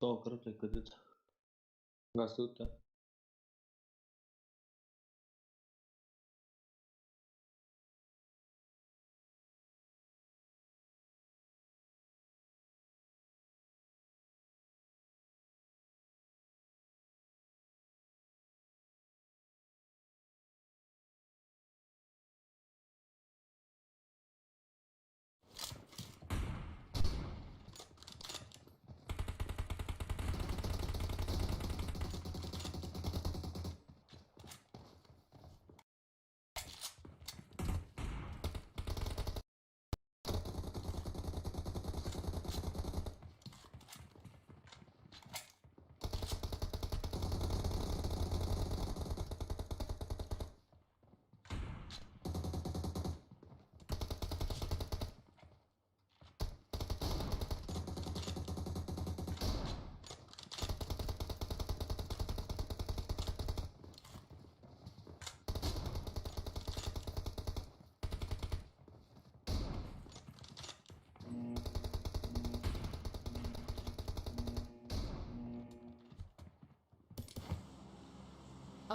Stalker tekledik. Nasıl da?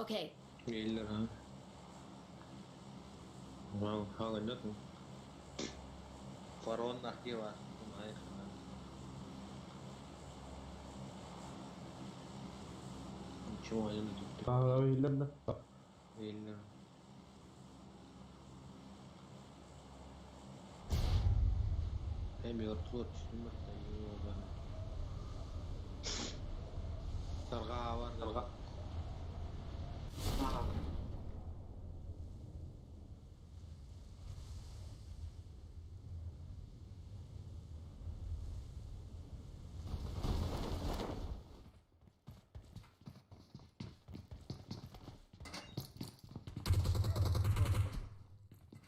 Okay. Geliyor ha. Wow, hala yok mu? Faron nakli var. Ay sana. Kim ayını tuttu? Kahveyle de Geliyor. Hem yortu şimdi bakta Sarga var. Sarga.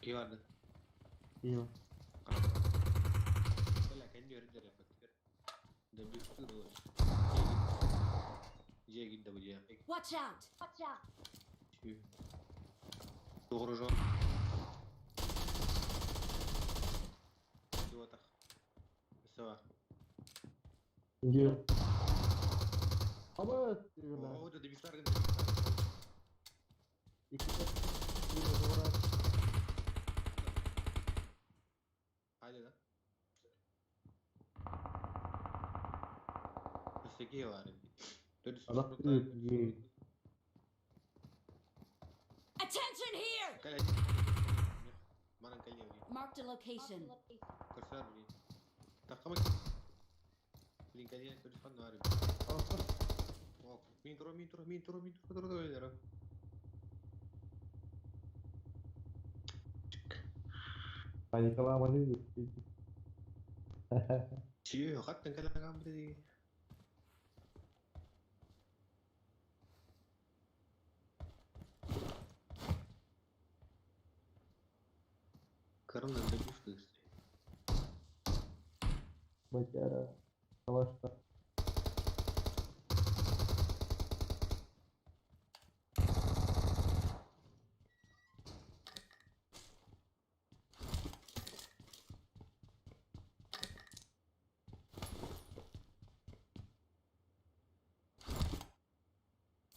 Kim vardı? iyi. Kala kan diyor der fakir. Da bir sürü var. Jegin de bu ya. Watch out! Watch out! Doğru jo. Dua tak. Sawa. Gidiyor. Ama diyorlar. Oh, udah dibesar kan. İki de bir de doğru. Hadi lan. Seki var. Dari Allah sosok bilir. tadi. İyi. Attention here! Kali. Mana kali lagi? Marked a location. Kursor ni. Tak kamu. Link kalian ke depan hari. Alsa. Oh, terus ya. Hayır kalamadı. Ciyo, kat ang kailangan mo tadi. Karena ada gusto. Bacara. Savaşta.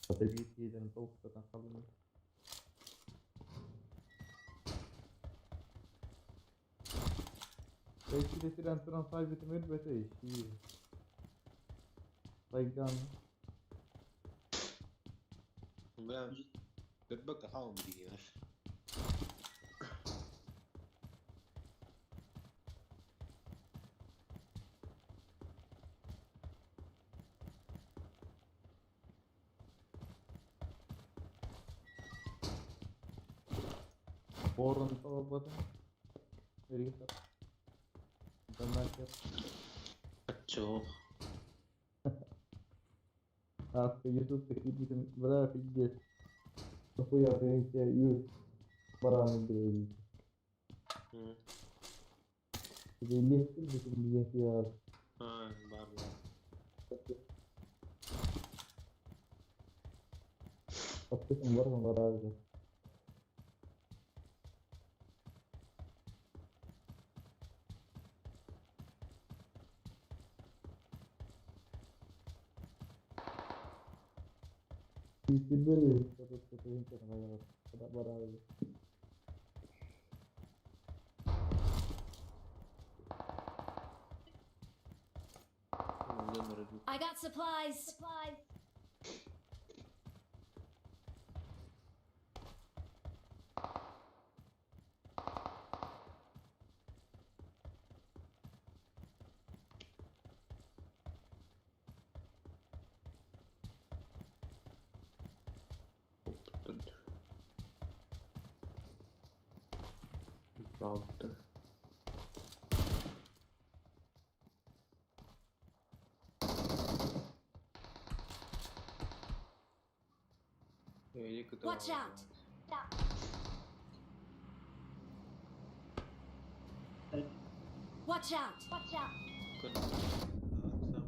Tabii ki yedim. Soğukta kaldım. Belki de Trent'in sahibi elbette iyi. Saygın. Ba, berbag ka mo bigas. Borun tavabada. Nereye gitti? Ben yap. Acho. आपके YouTube पे की बड़ा video तो कोई आते हैं कि use बनाने के लिए ये लिए कि यार Ah, baru. अब से नंबर हमारा आ गया Sibel terus hinter kayak ada barang. Ulan aracı. I got supplies. Döndü. Altta. Öyle kıta Watch var. out. Watch out. Kırmızı. Atsam.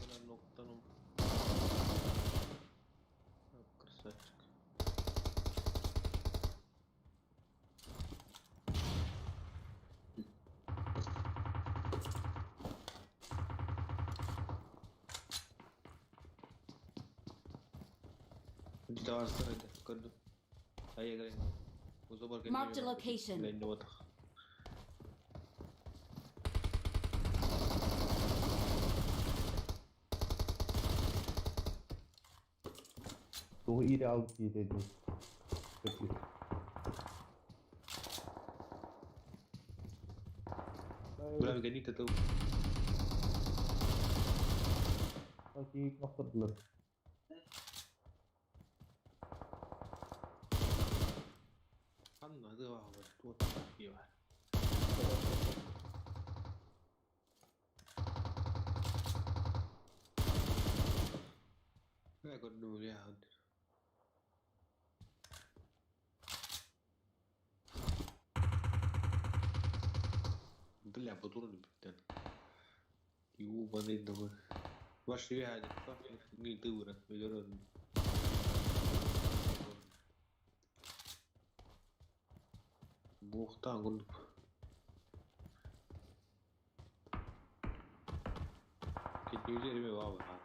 Ulan noktanın. Kırsa çık. Bir de varsa hadi. Kırdım. Hayır gelin. O zaman gelin. Marked a location. Gelin de batık. Doğu iri aldı diye dedi. Kötü. Ulan gelin tetap. Pagi noktadılar. Anladı var. Tuh iyi var. Kayak còn đủ ya. Бля, потурно бitten. Ёбаный домой. Ваш ряд, не ты вырос, велерон. Бухтан гундуп. Kendi üzerime var mı hatır?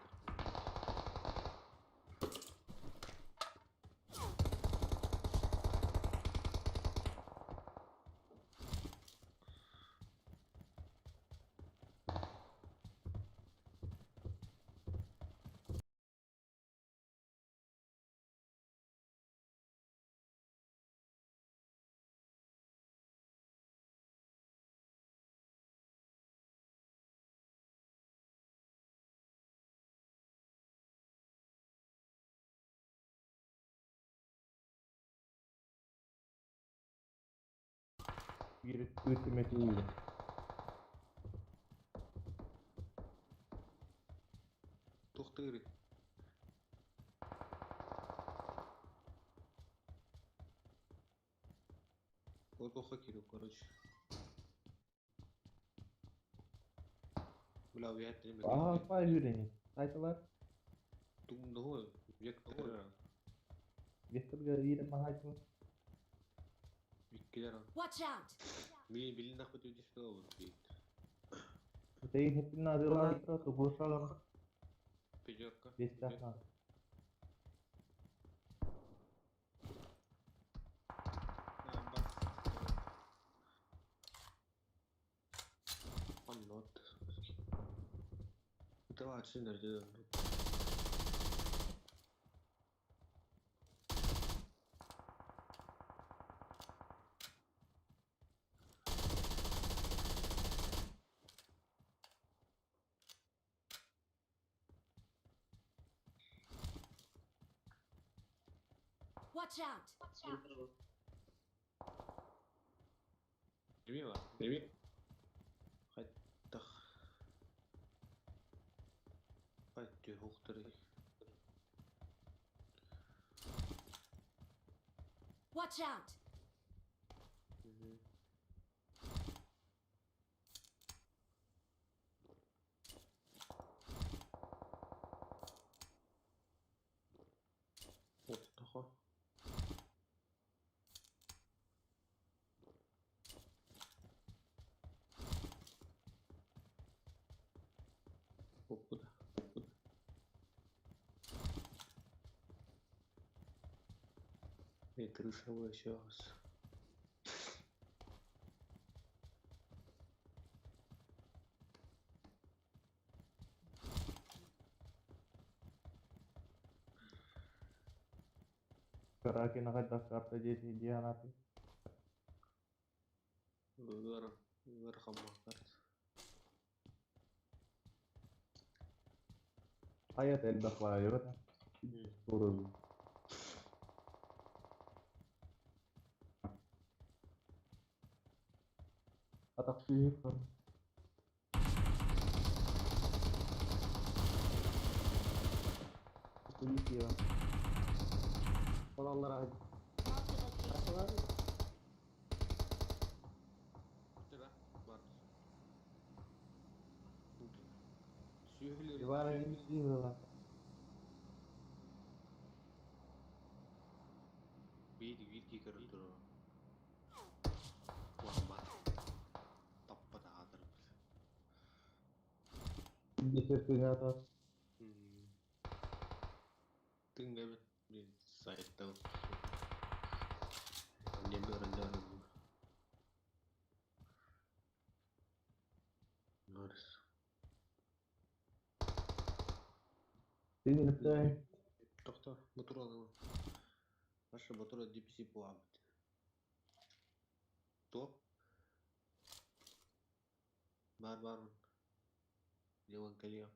Bir üretimeti uyuyor. Тухтыры. Вот плохо кину, короче. Бля, вять не Aa, fay yüreği. Sayfalar. Тум дохой. Вектор. Vektor iri mahakeme. Виккелер. Watch out. Билин нахуй ты здесь что вот бит. Öteyi hepsinin arıyorlar. Etrafı boşalama. Пятерка. Destekler. Anlat. Это вообще nerede? Watch out. Değil mi var? Değil mi? Hatta. Hadi hoktırı. Watch out. Вот такой. Вот куда? крыша возвращалась. Karaoke nakita kartu jadi dia nanti. Luar kamu makan. Ayo tembak wayo kan. Turun. Atak sihir. Polisi ya. Kalau merah Marked a location. Coba, Mart. Sihir. gimana ini sih lah. Vidi che rotolo. Wah, tappata atar. Di setting atas. Tinggal di side tuh. Dia berendah dulu. Harus. Ini ngetek. Tohta, motor alıyor. Aşağı motora dipsi bu abi. Top. Bar. Jawan kalian.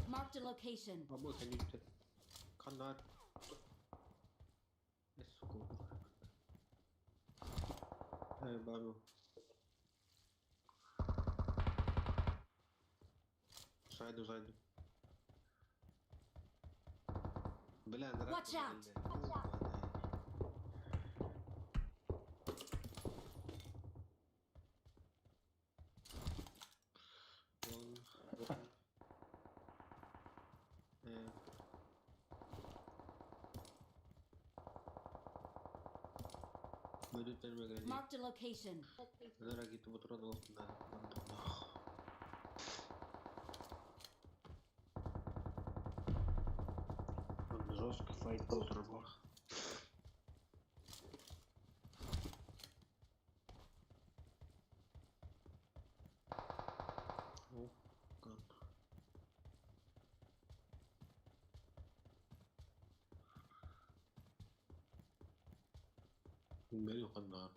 Marked a location. Ama sen işte. Kanar. Esko. Baru. Side. Bela andrà. Watch out. Marked a location. Allora che tu potrò andare. Жесткий файт был дорого. О, как. Умели قناع.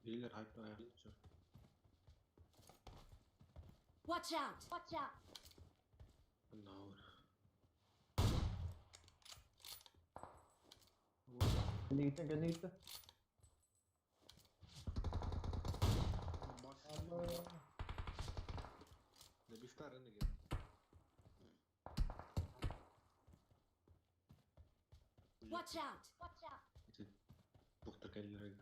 Dealer hype ayarlayınca. Watch out. Qanağır. Ganito. Ne bir tane ne gibi. Watch out. Bukta kellere.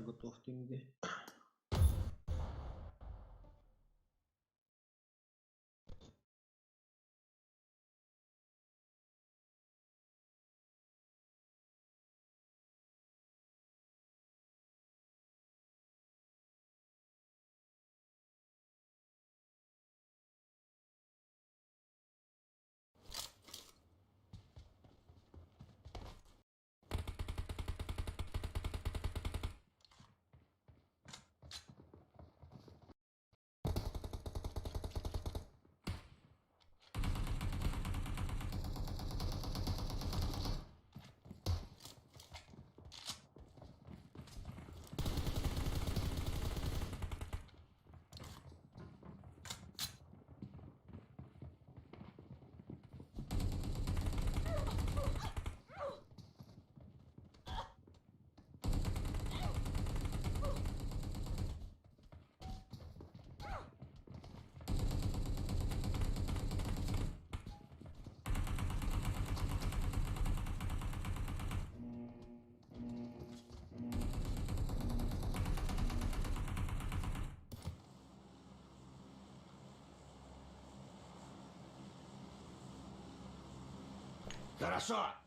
Готов тенге. Хорошо!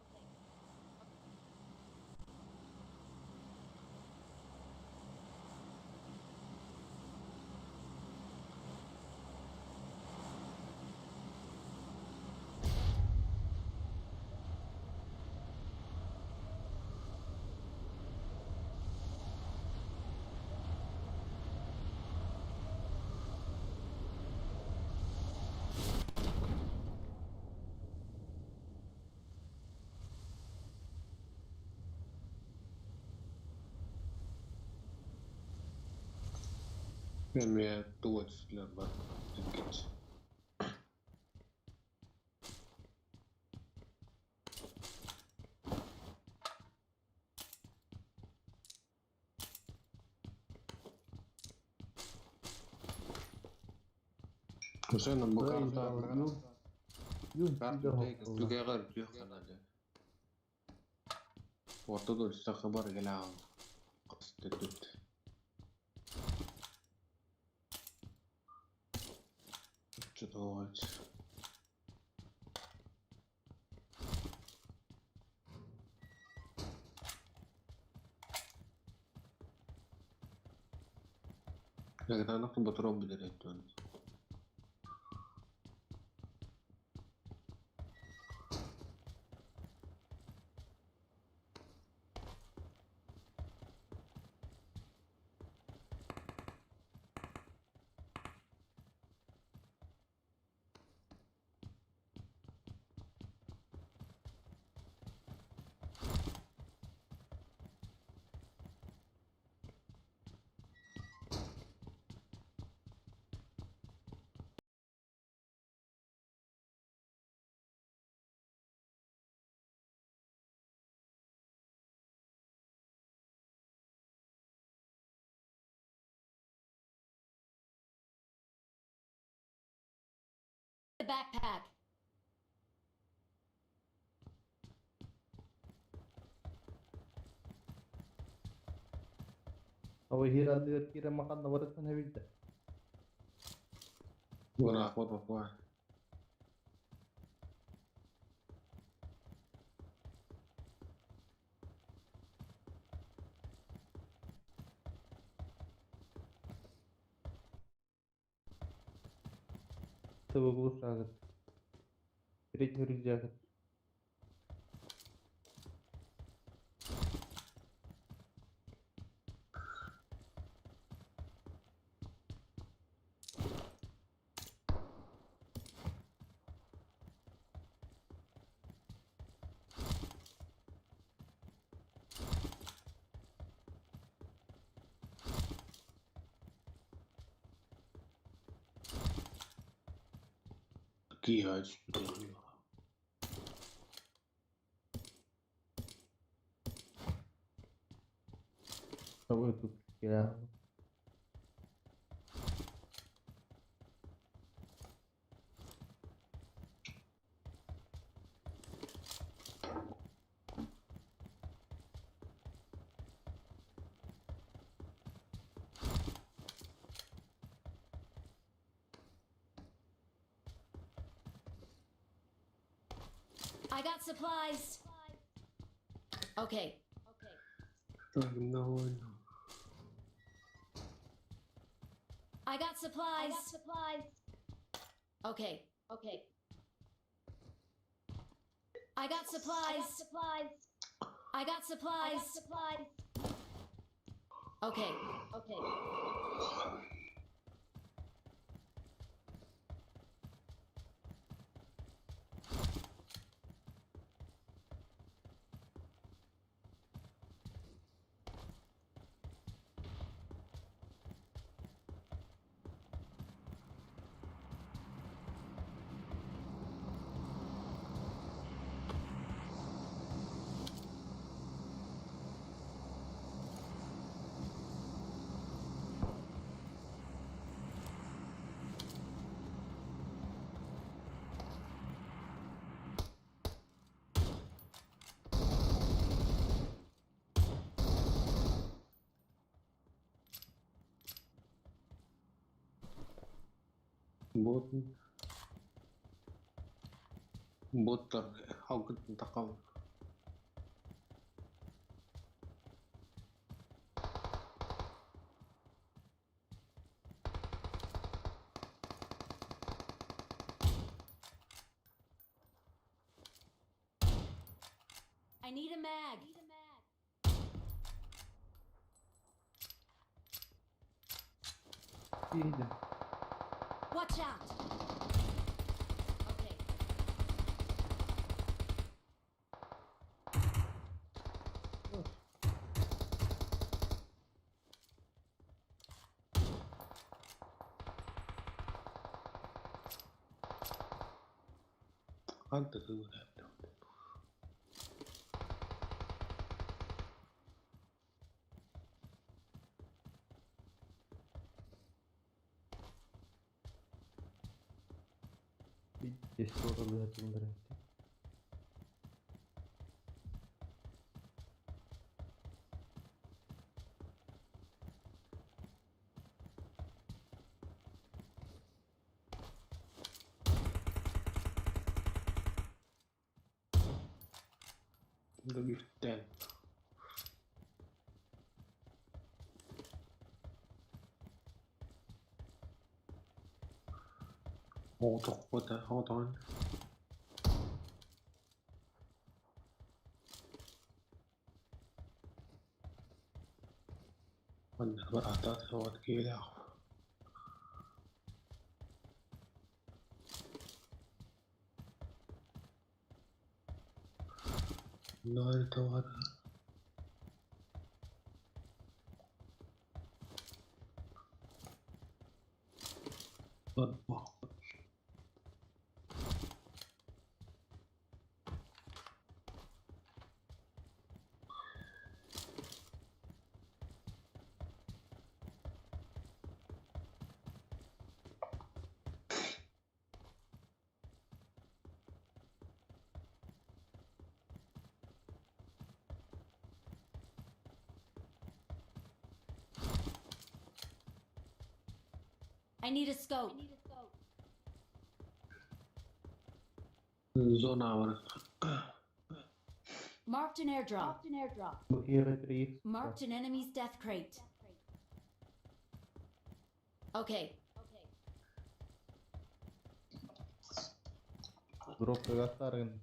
Benim tuvaletler var. Git. Sen on bu kartta. Yuh Kartta bir de teki haklı. tüge garip yok kanalda. Ortada işte haber gelen. Kastetut. Çutuğaç. Lagi anak tuh betul betul itu. The backpack. هو herhalde kira makan nawaratan habilda. Gua aku apa? Tabu sagat. Rik rik jagat. Kihaç. Tabu itu kira. I got supplies. Okay. No. I got supplies. Okay. I got supplies. I got supplies. Okay. Botlar حاول انتقام. I need a mag. İyiydim. Watch out. Okay. Dur. Quanto dura? Bir geçti oralı hepimleri. Dur üstten. Hold on. Wannan barata ta wata kila. Nari ta wata. Barba. I need a scope. Zona var. Marked an airdrop. Bu iyi Marked an enemy's death crate. Okay. Drop da gastarın.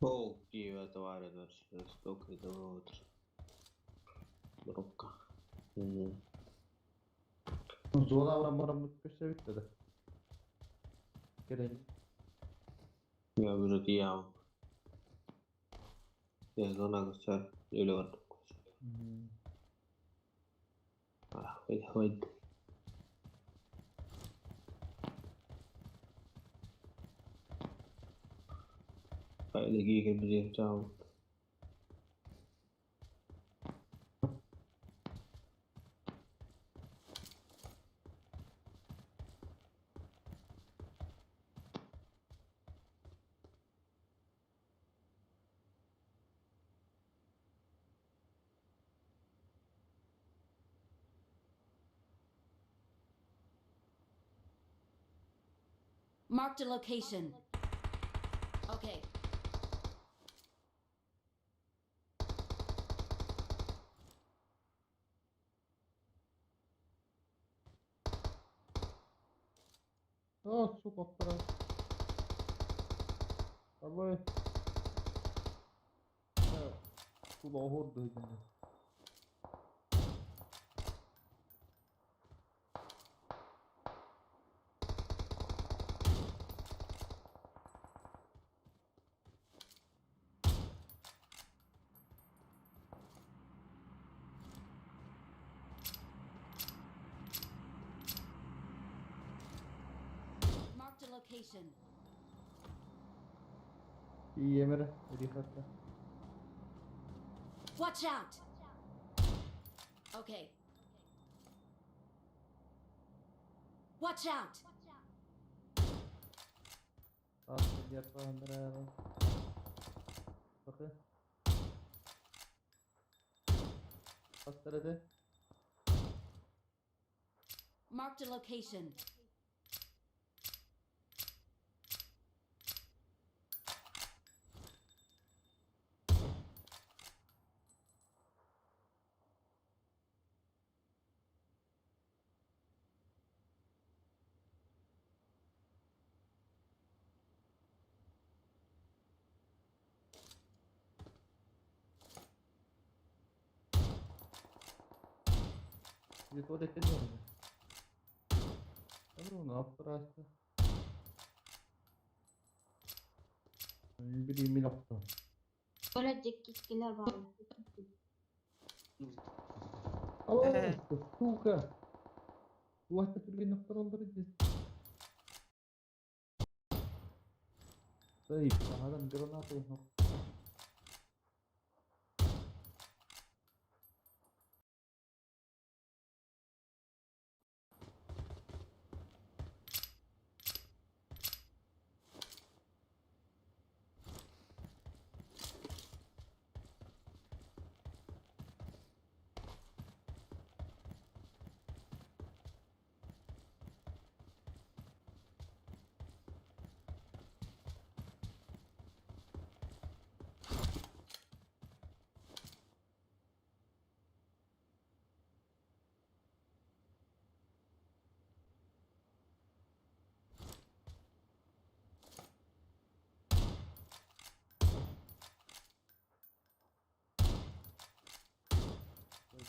Oh, kiva tavare da stock da outro. Dropka. Zona avranmadan bu köşe bitmedi. Gelin. Ya bir diyav. Ya zona göster. Öyle var. Ah, wait. Phải là ghi cái video cho. Marked a location. Okay. Su kopturan. Vallahi. Evet. Su lahor döydüm. Marked a location. İyi yemere. Dikkatli. Watch out. Okay. Watch out. Aslında diğer falanlara. Bakın. Bastır hadi. Marked a location. Bir de tuvalete döndü. Hadi onu after açtı. Bir 20 yaptı. Böyle ceketler var. Allah сука. Уақытта түрген автор Стоит, адам гранаты.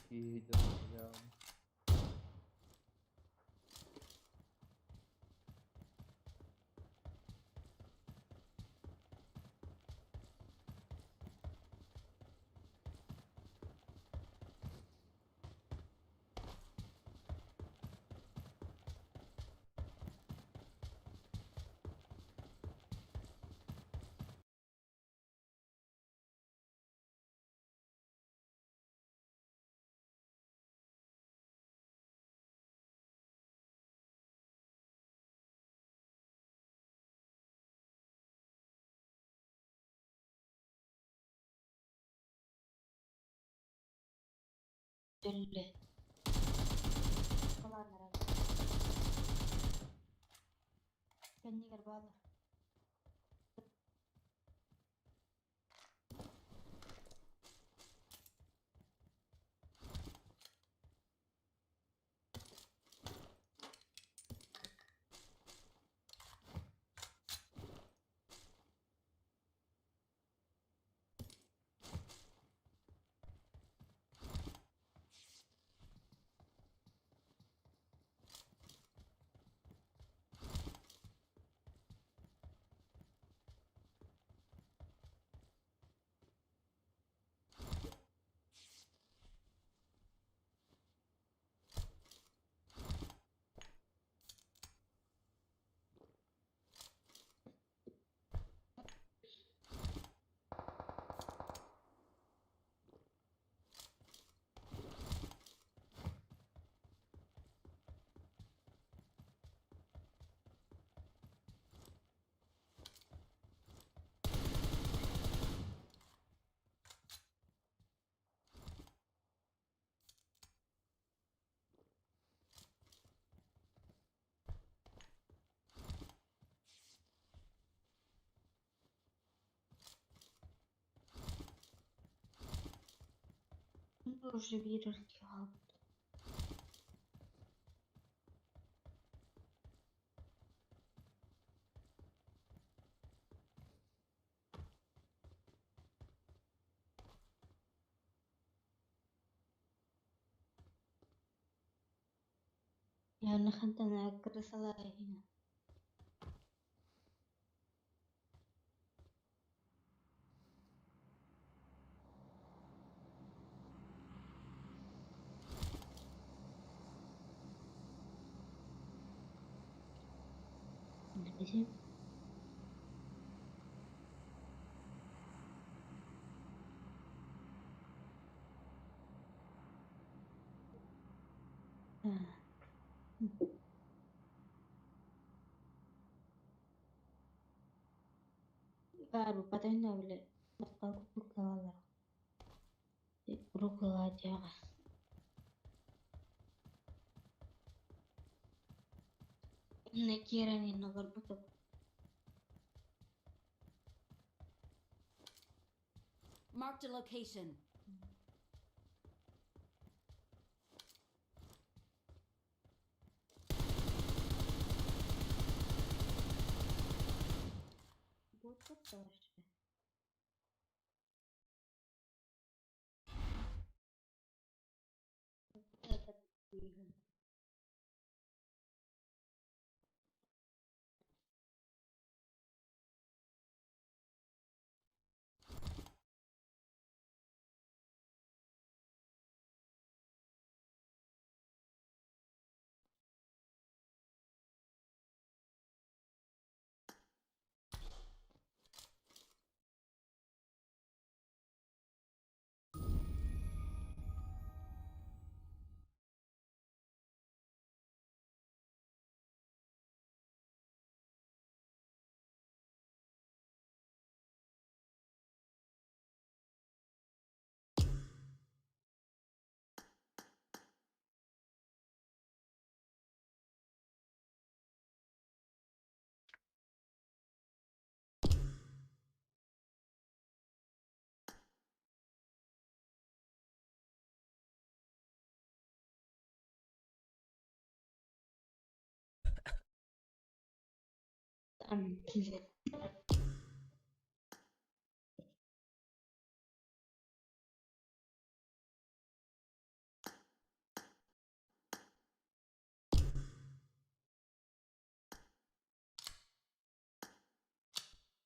Окей, да. Dölle. Falan herhalde. Kendi gel bağlı. Уже вирус кал. يعني خدنا كرسالة هنا. Bizim baru patahnya boleh bakal buka lah. Di Google aja. نكيرني نغربطه. Marked a location. بوت صار. تنزل.